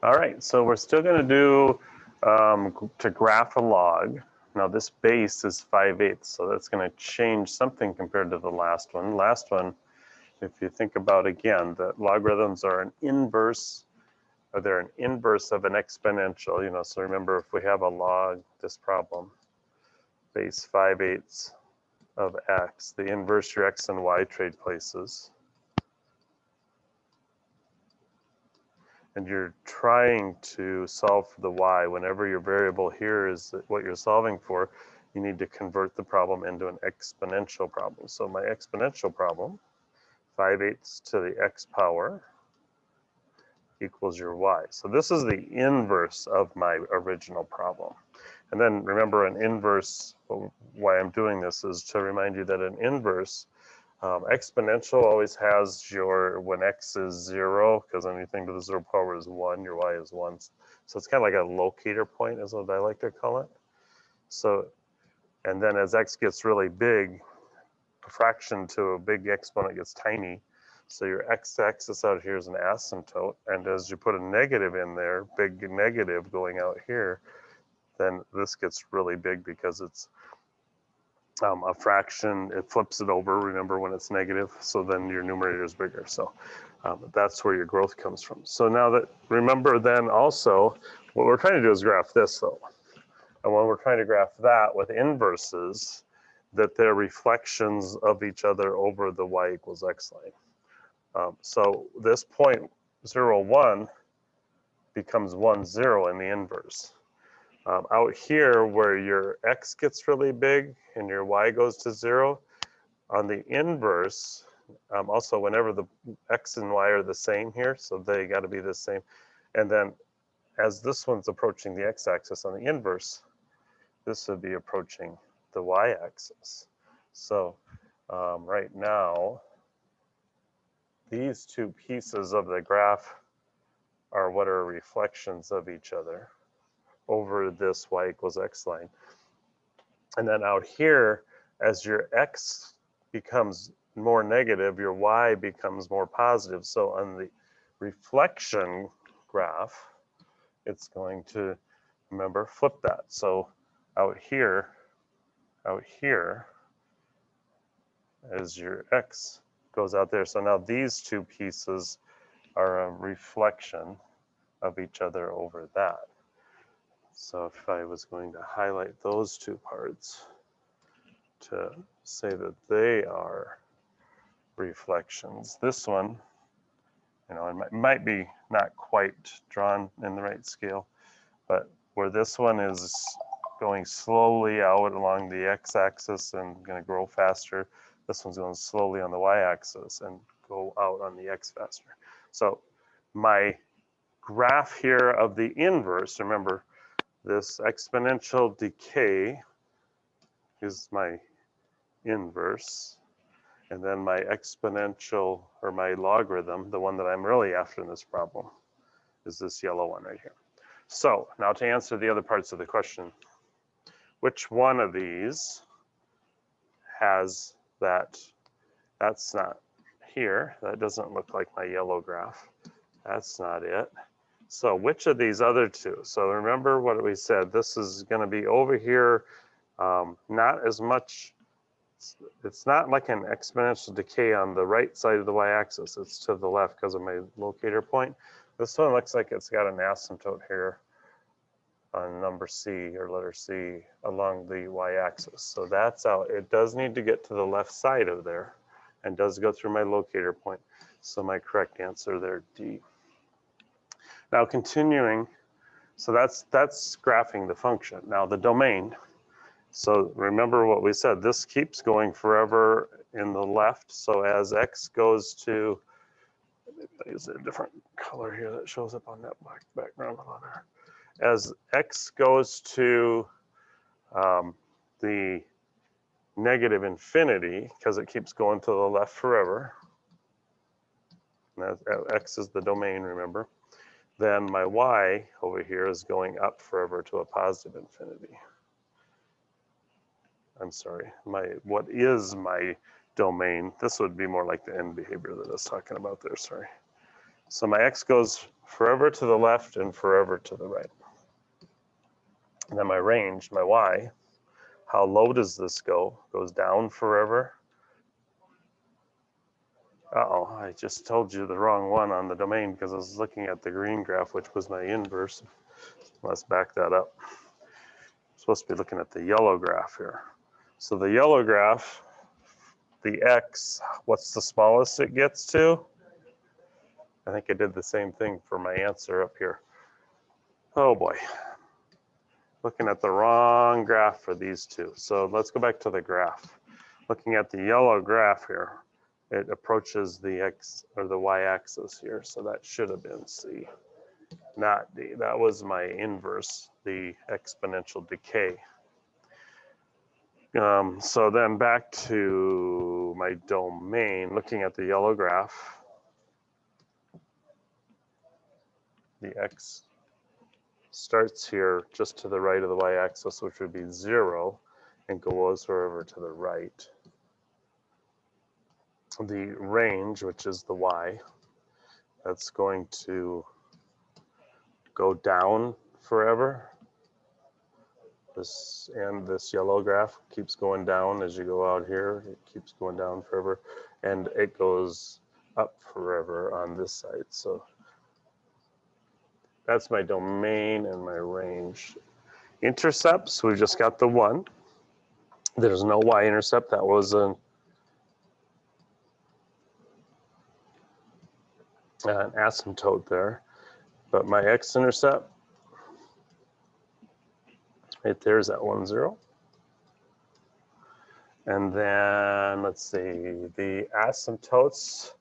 All right, so we're still going to do to graph a log. Now this base is 5/8, so that's going to change something compared to the last one. Last one, if you think about again, that logarithms are an inverse, or they're an inverse of an exponential. So remember, if we have a log, this problem, base 5/8 of x, the inverse, your x and y trade places. And you're trying to solve for the y. Whenever your variable here is what you're solving for, you need to convert the problem into an exponential problem. So my exponential problem, 5/8 to the x power equals your y. So this is the inverse of my original problem. And then remember, an inverse, why I'm doing this is to remind you that an inverse, exponential always has your, when x is 0, because anything to the 0 power is 1, your y is 1. So it's kind of like a locator point is what I like to call it. So, and then as x gets really big, a fraction to a big exponent gets tiny. So your x-axis out here is an asymptote, and as you put a negative in there, big negative going out here, then this gets really big because it's a fraction, it flips it over, remember, when it's negative, so then your numerator is bigger. So that's where your growth comes from. So now that, remember then also, what we're trying to do is graph this though. And when we're trying to graph that with inverses, that they're reflections of each other over the y equals x line. So this point 0, 1 becomes 1, 0 in the inverse. Out here where your x gets really big and your y goes to 0, on the inverse, also whenever the x and y are the same here, so they got to be the same. And then as this one's approaching the x-axis on the inverse, this would be approaching the y-axis. So right now, these two pieces of the graph are what are reflections of each other over this y equals x line. And then out here, as your x becomes more negative, your y becomes more positive. So on the reflection graph, it's going to, remember, flip that. So out here, as your x goes out there. So now these two pieces are a reflection of each other over that. So if I was going to highlight those two parts to say that they are reflections, this one, it might be not quite drawn in the right scale, but where this one is going slowly out along the x-axis and going to grow faster, this one's going slowly on the y-axis and go out on the x faster. So my graph here of the inverse, remember, this exponential decay is my inverse, and then my exponential, or my logarithm, the one that I'm really after in this problem, is this yellow one right here. So now to answer the other parts of the question, which one of these has that? That's not here. That doesn't look like my yellow graph. That's not it. So which of these other two? So remember what we said, this is going to be over here, not as much, it's not like an exponential decay on the right side of the y-axis, it's to the left because of my locator point. This one looks like it's got an asymptote here on number C, or letter C, along the y-axis. So that's out. It does need to get to the left side of there and does go through my locator point. So my correct answer there, D. Now continuing, so that's graphing the function. Now the domain, so remember what we said, this keeps going forever in the left. So as x goes to, is a different color here that shows up on that black background there. As x goes to the negative infinity, because it keeps going to the left forever, and x is the domain, remember, then my y over here is going up forever to a positive infinity. I'm sorry, what is my domain? This would be more like the end behavior that I was talking about there, sorry. So my x goes forever to the left and forever to the right. And then my range, my y, how low does this go? Goes down forever. Uh-oh, I just told you the wrong one on the domain because I was looking at the green graph, which was my inverse. Let's back that up. I'm supposed to be looking at the yellow graph here. So the yellow graph, the x, what's the smallest it gets to? I think I did the same thing for my answer up here. Oh boy, looking at the wrong graph for these two. So let's go back to the graph. Looking at the yellow graph here, it approaches the x or the y-axis here. So that should have been C, not D. That was my inverse, the exponential decay. So then back to my domain, looking at the yellow graph, the x starts here just to the right of the y-axis, which would be 0, and goes forever to the right. The range, which is the y, that's going to go down forever. This yellow graph keeps going down as you go out here. It keeps going down forever, and it goes up forever on this side. So that's my domain and my range. Intercepts, we've just got the 1. There's no y-intercept. That was an asymptote there. But my x-intercept, right there is at 1, 0. And then let's see, the asymptotes,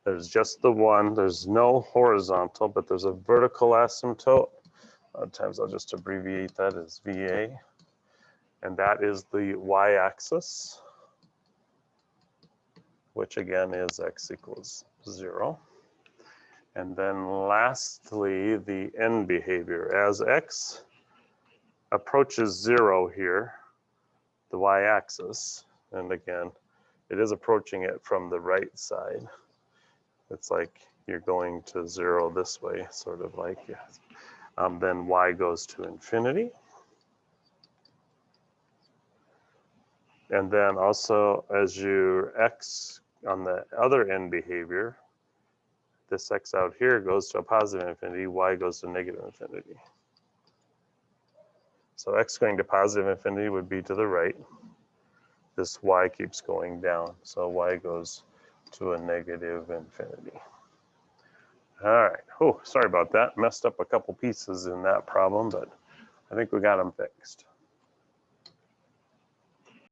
there's just the 1. There's no horizontal, but there's a vertical asymptote. A lot of times I'll just abbreviate that as VA. And that is the y-axis, which again is x equals 0. And then lastly, the end behavior. As x approaches 0 here, the y-axis, and again, it is approaching it from the right side. It's like you're going to 0 this way, sort of like, yes. Then y goes to infinity. And then also as your x on the other end behavior, this x out here goes to a positive infinity, y goes to negative infinity. So x going to positive infinity would be to the right. This y keeps going down, so y goes to a negative infinity. All right, oh, sorry about that. Messed up a couple pieces in that problem, but I think we got them fixed.